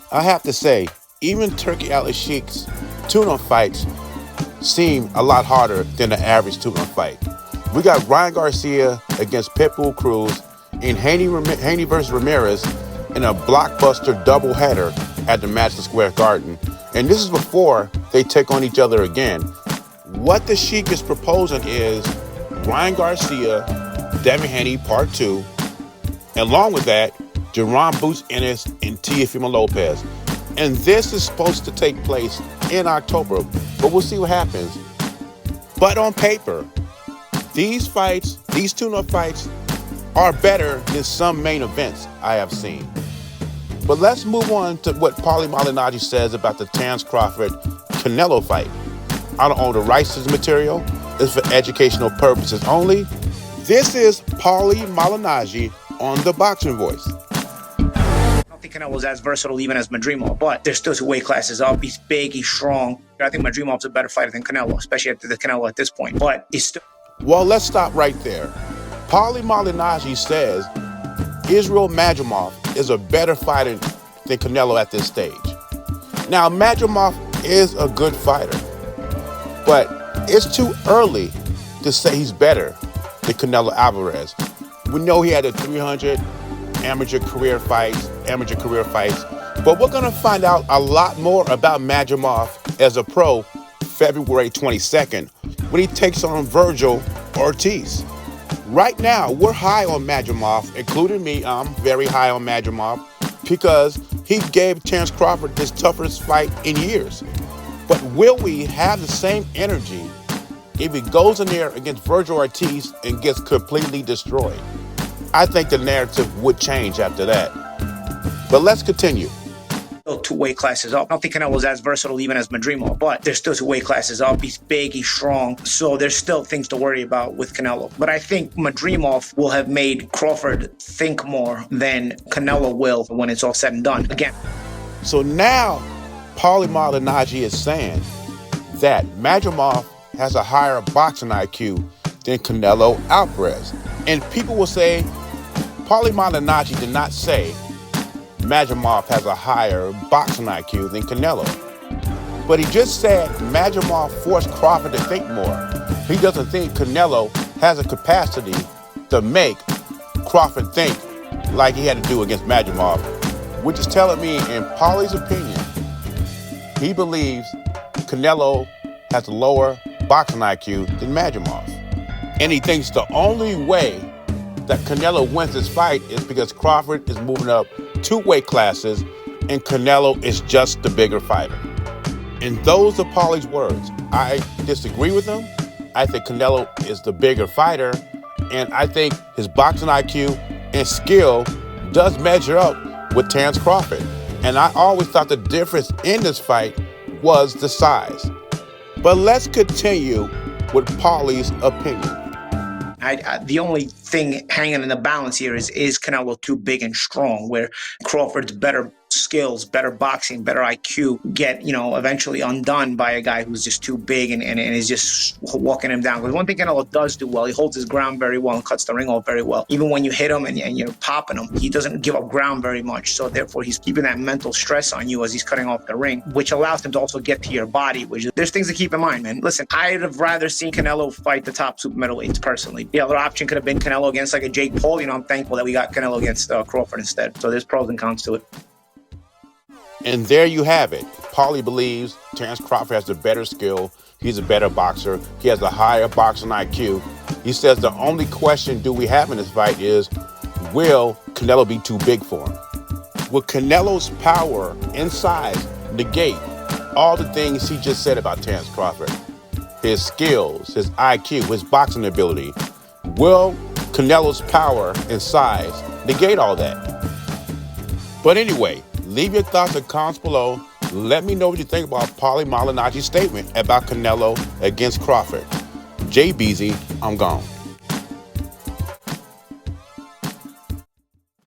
I have to say, even Turkey Al Sheikh's tune-up fights seem a lot harder than the average tune-up fight. We got Ryan Garcia against Pitbull Cruz and Haney versus Ramirez in a blockbuster doubleheader at the Madison Square Garden. And this is before they take on each other again. What the Sheik is proposing is Ryan Garcia, Devin Haney Part 2, and along with that, Jerron Boots Ennis and Teofimo Lopez. And this is supposed to take place in October, but we'll see what happens. But on paper, these tune-up fights, are better than some main events I have seen. But let's move on to what Paulie Malignaggi says about the Terence Crawford-Canelo fight. I don't own the rights to this material. It's for educational purposes only. This is Paulie Malignaggi on The Boxing Voice. I don't think Canelo's as versatile even as Madrimov, but there's still 2 weight classes up. He's big, he's strong. I think Madrimov's a better fighter than Canelo, especially at the Canelo at this point. But he's still... Well, let's stop right there. Paulie Malignaggi says Israel Madrimov is a better fighter than Canelo at this stage. Now, Madrimov is a good fighter, but it's too early to say he's better than Canelo Alvarez. We know he had a 300 amateur career fights, but we're going to find out a lot more about Madrimov as a pro February 22nd when he takes on Virgil Ortiz. Right now, we're high on Madrimov, including me. I'm very high on Madrimov because he gave Terence Crawford his toughest fight in years. But will we have the same energy if he goes in there against Virgil Ortiz and gets completely destroyed? I think the narrative would change after that. But let's continue. 2 weight classes up. I don't think Canelo's as versatile even as Madrimov, but there's still 2 weight classes up. He's big, he's strong. So there's still things to worry about with Canelo. But I think Madrimov will have made Crawford think more than Canelo will when it's all said and done. Again. So now Paulie Malignaggi is saying that Madrimov has a higher boxing IQ than Canelo Alvarez. And people will say, Paulie Malignaggi did not say Madrimov has a higher boxing IQ than Canelo. But he just said Madrimov forced Crawford to think more. He doesn't think Canelo has a capacity to make Crawford think like he had to do against Madrimov, which is telling me, in Paulie's opinion, he believes Canelo has a lower boxing IQ than Madrimov. And he thinks the only way that Canelo wins this fight is because Crawford is moving up 2 weight classes and Canelo is just the bigger fighter. And those are Paulie's words. I disagree with him. I think Canelo is the bigger fighter, and I think his boxing IQ and skill does measure up with Terence Crawford. And I always thought the difference in this fight was the size. But let's continue with Paulie's opinion. The only thing hanging in the balance here is Canelo too big and strong, where Crawford's better skills, better boxing, better IQ get, eventually undone by a guy who's just too big and is just walking him down. Because one thing Canelo does do well, he holds his ground very well and cuts the ring off very well. Even when you hit him and you're popping him, he doesn't give up ground very much. So therefore, he's keeping that mental stress on you as he's cutting off the ring, which allows him to also get to your body, which there's things to keep in mind, man. Listen, I'd have rather seen Canelo fight the top super middleweights personally. The other option could have been Canelo against like a Jake Paul. I'm thankful that we got Canelo against Crawford instead. So there's pros and cons to it. And there you have it. Paulie believes Terence Crawford has the better skill. He's a better boxer. He has a higher boxing IQ. He says the only question do we have in this fight is, will Canelo be too big for him? Will Canelo's power and size negate all the things he just said about Terence Crawford? His skills, his IQ, his boxing ability. Will Canelo's power and size negate all that? But anyway, leave your thoughts and comments below. Let me know what you think about Paulie Malignaggi's statement about Canelo against Crawford. Jay Beezy, I'm gone.